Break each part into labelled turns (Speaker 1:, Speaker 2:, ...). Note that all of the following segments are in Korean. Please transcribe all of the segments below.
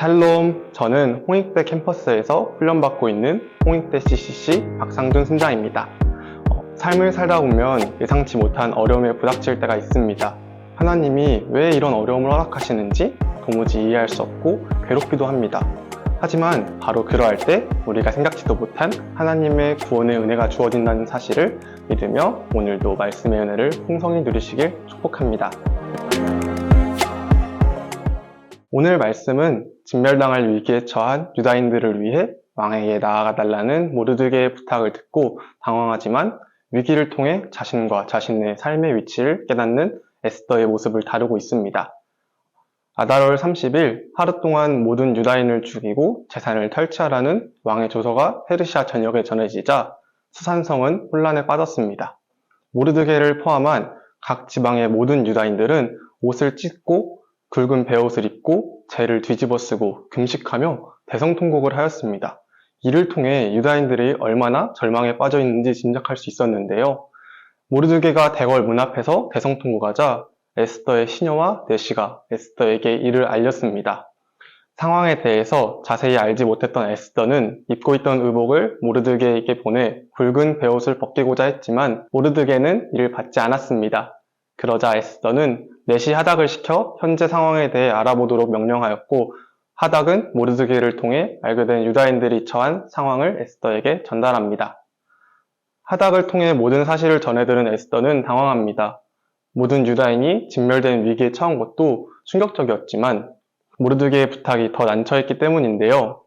Speaker 1: 샬롬, 저는 홍익대 캠퍼스에서 훈련받고 있는 홍익대 CCC 박상준 순장입니다. 삶을 살다 보면 예상치 못한 어려움에 부닥칠 때가 있습니다. 하나님이 왜 이런 어려움을 허락하시는지 도무지 이해할 수 없고 괴롭기도 합니다. 하지만 바로 그러할 때 우리가 생각지도 못한 하나님의 구원의 은혜가 주어진다는 사실을 믿으며 오늘도 말씀의 은혜를 풍성히 누리시길 축복합니다. 오늘 말씀은 진멸당할 위기에 처한 유다인들을 위해 왕에게 나아가 달라는 모르드게의 부탁을 듣고 당황하지만 위기를 통해 자신과 자신의 삶의 위치를 깨닫는 에스더의 모습을 다루고 있습니다. 아달월 30일 하루 동안 모든 유다인을 죽이고 재산을 탈취하라는 왕의 조서가 페르시아 전역에 전해지자 수산성은 혼란에 빠졌습니다. 모르드게를 포함한 각 지방의 모든 유다인들은 옷을 찢고 굵은 베옷을 입고 재를 뒤집어 쓰고 금식하며 대성통곡을 하였습니다. 이를 통해 유다인들이 얼마나 절망에 빠져 있는지 짐작할 수 있었는데요. 모르드게가 대궐 문 앞에서 대성통곡하자 에스더의 시녀와 내시가 에스더에게 이를 알렸습니다. 상황에 대해서 자세히 알지 못했던 에스더는 입고 있던 의복을 모르드게에게 보내 굵은 베옷을 벗기고자 했지만 모르드게는 이를 받지 않았습니다. 그러자 에스더는 내시 하닥을 시켜 현재 상황에 대해 알아보도록 명령하였고 하닥은 모르드게를 통해 알게 된 유다인들이 처한 상황을 에스더에게 전달합니다. 하닥을 통해 모든 사실을 전해들은 에스더는 당황합니다. 모든 유다인이 진멸된 위기에 처한 것도 충격적이었지만 모르드게의 부탁이 더 난처했기 때문인데요.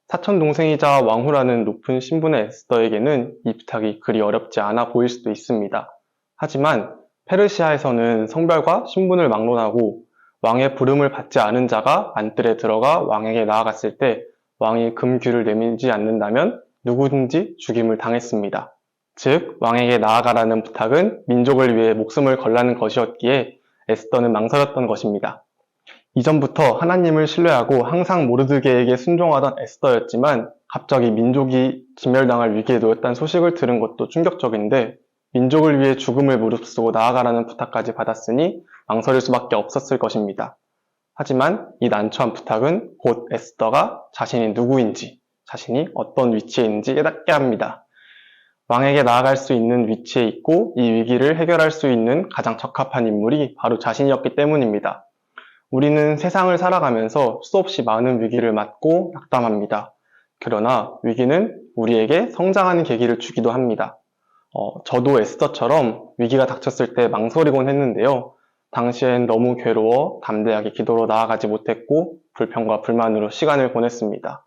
Speaker 1: 사촌 동생이자 왕후라는 높은 신분의 에스더에게는 이 부탁이 그리 어렵지 않아 보일 수도 있습니다. 하지만 페르시아에서는 성별과 신분을 막론하고 왕의 부름을 받지 않은 자가 안뜰에 들어가 왕에게 나아갔을 때 왕이 금규를 내밀지 않는다면 누구든지 죽임을 당했습니다. 즉 왕에게 나아가라는 부탁은 민족을 위해 목숨을 걸라는 것이었기에 에스더는 망설였던 것입니다. 이전부터 하나님을 신뢰하고 항상 모르드게에게 순종하던 에스더였지만 갑자기 민족이 진멸당할 위기에 놓였다는 소식을 들은 것도 충격적인데 민족을 위해 죽음을 무릅쓰고 나아가라는 부탁까지 받았으니 망설일 수밖에 없었을 것입니다. 하지만 이 난처한 부탁은 곧 에스더가 자신이 누구인지, 자신이 어떤 위치에 있는지 깨닫게 합니다. 왕에게 나아갈 수 있는 위치에 있고 이 위기를 해결할 수 있는 가장 적합한 인물이 바로 자신이었기 때문입니다. 우리는 세상을 살아가면서 수없이 많은 위기를 맞고 낙담합니다. 그러나 위기는 우리에게 성장하는 계기를 주기도 합니다. 저도 에스더처럼 위기가 닥쳤을 때 망설이곤 했는데요. 당시엔 너무 괴로워 담대하게 기도로 나아가지 못했고 불평과 불만으로 시간을 보냈습니다.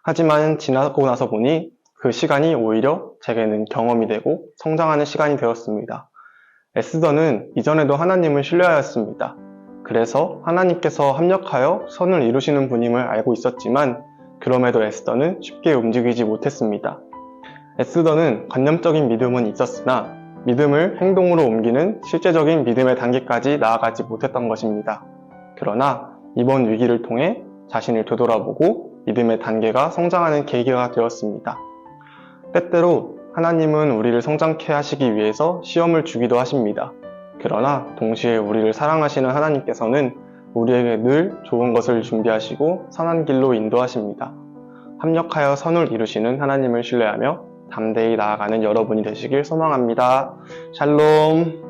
Speaker 1: 하지만 지나고 나서 보니 그 시간이 오히려 제게는 경험이 되고 성장하는 시간이 되었습니다. 에스더는 이전에도 하나님을 신뢰하였습니다. 그래서 하나님께서 합력하여 선을 이루시는 분임을 알고 있었지만 그럼에도 에스더는 쉽게 움직이지 못했습니다. 에스더는 관념적인 믿음은 있었으나 믿음을 행동으로 옮기는 실제적인 믿음의 단계까지 나아가지 못했던 것입니다. 그러나 이번 위기를 통해 자신을 되돌아보고 믿음의 단계가 성장하는 계기가 되었습니다. 때때로 하나님은 우리를 성장케 하시기 위해서 시험을 주기도 하십니다. 그러나 동시에 우리를 사랑하시는 하나님께서는 우리에게 늘 좋은 것을 준비하시고 선한 길로 인도하십니다. 합력하여 선을 이루시는 하나님을 신뢰하며 담대히 나아가는 여러분이 되시길 소망합니다. 샬롬.